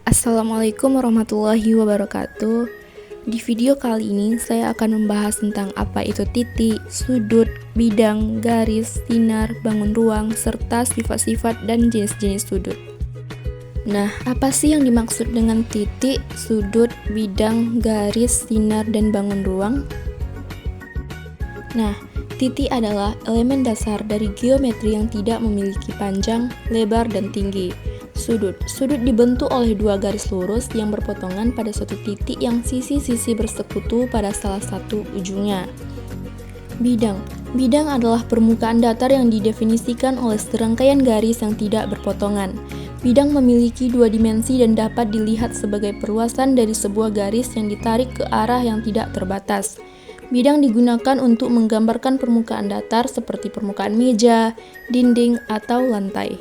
Assalamualaikum warahmatullahi wabarakatuh. Di video kali ini saya akan membahas tentang apa itu titik, sudut, bidang, garis, sinar, bangun ruang, serta sifat-sifat dan jenis-jenis sudut. Nah, apa sih yang dimaksud dengan titik, sudut, bidang, garis, sinar, dan bangun ruang? Nah, titik adalah elemen dasar dari geometri yang tidak memiliki panjang, lebar, dan tinggi. Sudut dibentuk oleh dua garis lurus yang berpotongan pada suatu titik yang sisi-sisi bersekutu pada salah satu ujungnya. Bidang adalah permukaan datar yang didefinisikan oleh serangkaian garis yang tidak berpotongan. Bidang memiliki dua dimensi dan dapat dilihat sebagai perluasan dari sebuah garis yang ditarik ke arah yang tidak terbatas. Bidang digunakan untuk menggambarkan permukaan datar seperti permukaan meja, dinding, atau lantai.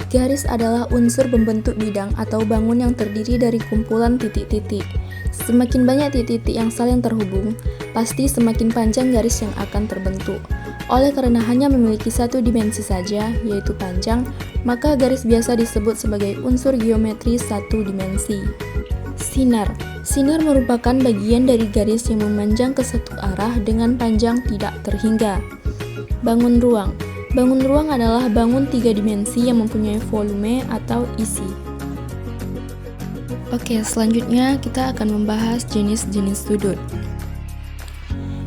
Garis adalah unsur pembentuk bidang atau bangun yang terdiri dari kumpulan titik-titik. Semakin banyak titik-titik yang saling terhubung, pasti semakin panjang garis yang akan terbentuk. Oleh karena hanya memiliki satu dimensi saja, yaitu panjang, maka garis biasa disebut sebagai unsur geometri satu dimensi. Sinar merupakan bagian dari garis yang memanjang ke satu arah dengan panjang tidak terhingga. Bangun ruang adalah bangun tiga dimensi yang mempunyai volume atau isi. Oke, selanjutnya kita akan membahas jenis-jenis sudut.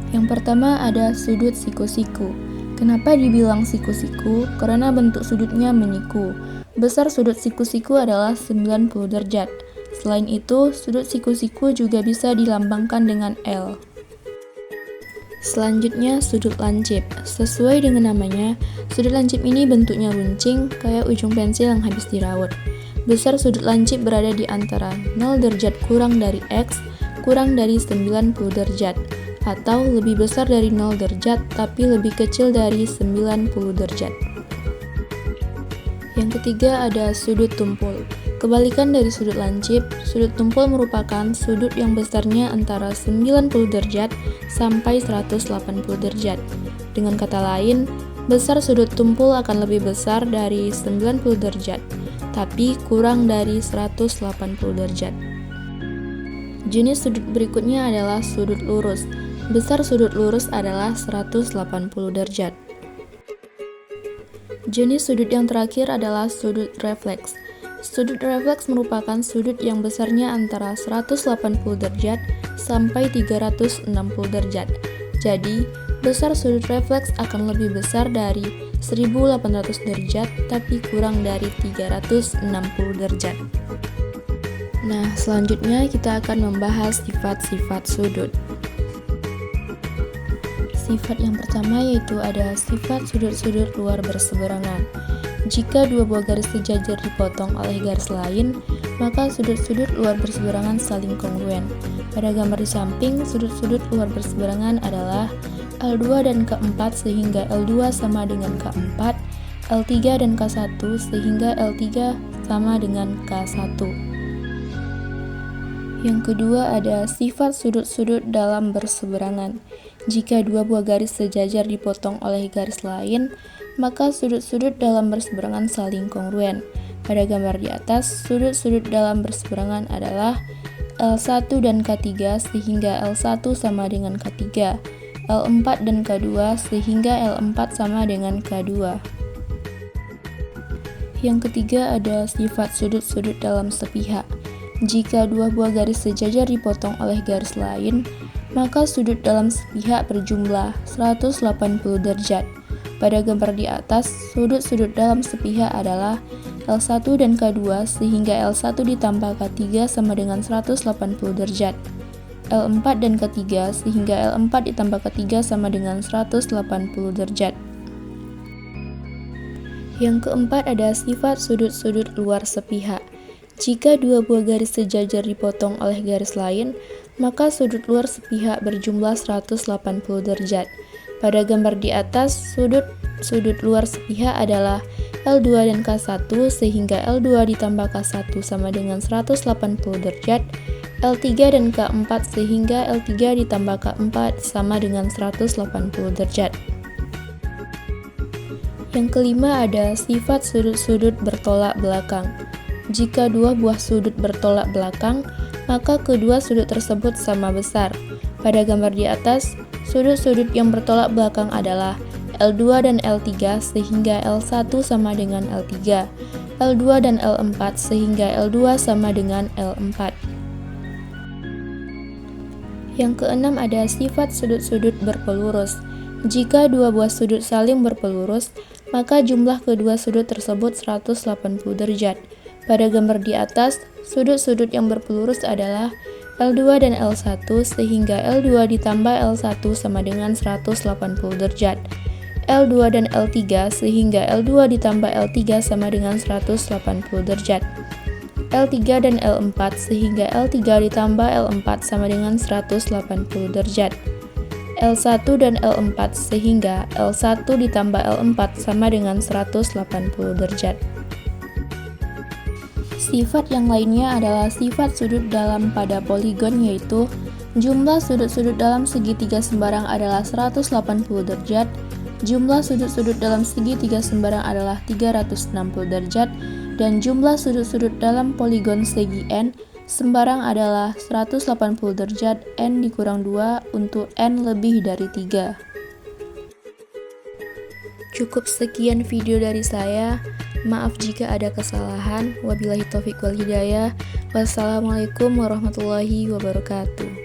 Yang pertama ada sudut siku-siku. Kenapa dibilang siku-siku? Karena bentuk sudutnya menyiku. Besar sudut siku-siku adalah 90 derajat. Selain itu, sudut siku-siku juga bisa dilambangkan dengan L. Selanjutnya, sudut lancip. Sesuai dengan namanya, sudut lancip ini bentuknya runcing, kayak ujung pensil yang habis diraut. Besar sudut lancip berada di antara 0 derajat kurang dari X, kurang dari 90 derajat, atau lebih besar dari 0 derajat, tapi lebih kecil dari 90 derajat. Yang ketiga ada sudut tumpul. Kebalikan dari sudut lancip, sudut tumpul merupakan sudut yang besarnya antara 90 derajat sampai 180 derajat. Dengan kata lain, besar sudut tumpul akan lebih besar dari 90 derajat, tapi kurang dari 180 derajat. Jenis sudut berikutnya adalah sudut lurus. Besar sudut lurus adalah 180 derajat. Jenis sudut yang terakhir adalah sudut refleks. Sudut refleks merupakan sudut yang besarnya antara 180 derajat sampai 360 derajat. Jadi, besar sudut refleks akan lebih besar dari 1800 derajat tapi kurang dari 360 derajat. Nah, selanjutnya kita akan membahas sifat-sifat sudut. Sifat yang pertama yaitu ada sifat sudut-sudut luar berseberangan. Jika dua buah garis sejajar dipotong oleh garis lain, maka sudut-sudut luar berseberangan saling kongruen. Pada gambar di samping, sudut-sudut luar berseberangan adalah L2 dan K4 sehingga L2 sama dengan K4, L3 dan K1 sehingga L3 sama dengan K1. Yang kedua ada sifat sudut-sudut dalam berseberangan. Jika dua buah garis sejajar dipotong oleh garis lain, maka sudut-sudut dalam berseberangan saling kongruen. Pada gambar di atas, sudut-sudut dalam berseberangan adalah L1 dan K3 sehingga L1 sama dengan K3, L4 dan K2 sehingga L4 sama dengan K2. Yang ketiga ada sifat sudut-sudut dalam sepihak. Jika dua buah garis sejajar dipotong oleh garis lain, maka sudut dalam sepihak berjumlah 180 derajat. Pada gambar di atas, sudut-sudut dalam sepihak adalah L1 dan K2 sehingga L1 ditambah K3 sama dengan 180 derajat, L4 dan K3 sehingga L4 ditambah K3 sama dengan 180 derajat. Yang keempat ada sifat sudut-sudut luar sepihak. Jika dua buah garis sejajar dipotong oleh garis lain, maka sudut luar sepihak berjumlah 180 derajat. Pada gambar di atas, sudut luar sepihak adalah L2 dan K1 sehingga L2 ditambah K1 sama dengan 180 derajat, L3 dan K4 sehingga L3 ditambah K4 sama dengan 180 derajat. Yang kelima ada sifat sudut-sudut bertolak belakang. Jika dua buah sudut bertolak belakang, maka kedua sudut tersebut sama besar. Pada gambar di atas, sudut-sudut yang bertolak belakang adalah L2 dan L3 sehingga L1 sama dengan L3, L2 dan L4 sehingga L2 sama dengan L4. Yang keenam ada sifat sudut-sudut berpelurus. Jika dua buah sudut saling berpelurus, maka jumlah kedua sudut tersebut 180 derajat. Pada gambar di atas, sudut-sudut yang berpelurus adalah L2 dan L1 sehingga L2 ditambah L1 sama dengan 180 derajat. L2 dan L3 sehingga L2 ditambah L3 sama dengan 180 derajat. L3 dan L4 sehingga L3 ditambah L4 sama dengan 180 derajat. L1 dan L4 sehingga L1 ditambah L4 sama dengan 180 derajat. Sifat yang lainnya adalah sifat sudut dalam pada poligon, yaitu jumlah sudut-sudut dalam segitiga sembarang adalah 180 derajat, jumlah sudut-sudut dalam segitiga sembarang adalah 360 derajat, dan jumlah sudut-sudut dalam poligon segi N sembarang adalah 180 derajat N dikurang 2 untuk N lebih dari 3. Cukup sekian video dari saya. Maaf jika ada kesalahan. Wabillahi taufiq wal hidayah. Wassalamualaikum warahmatullahi wabarakatuh.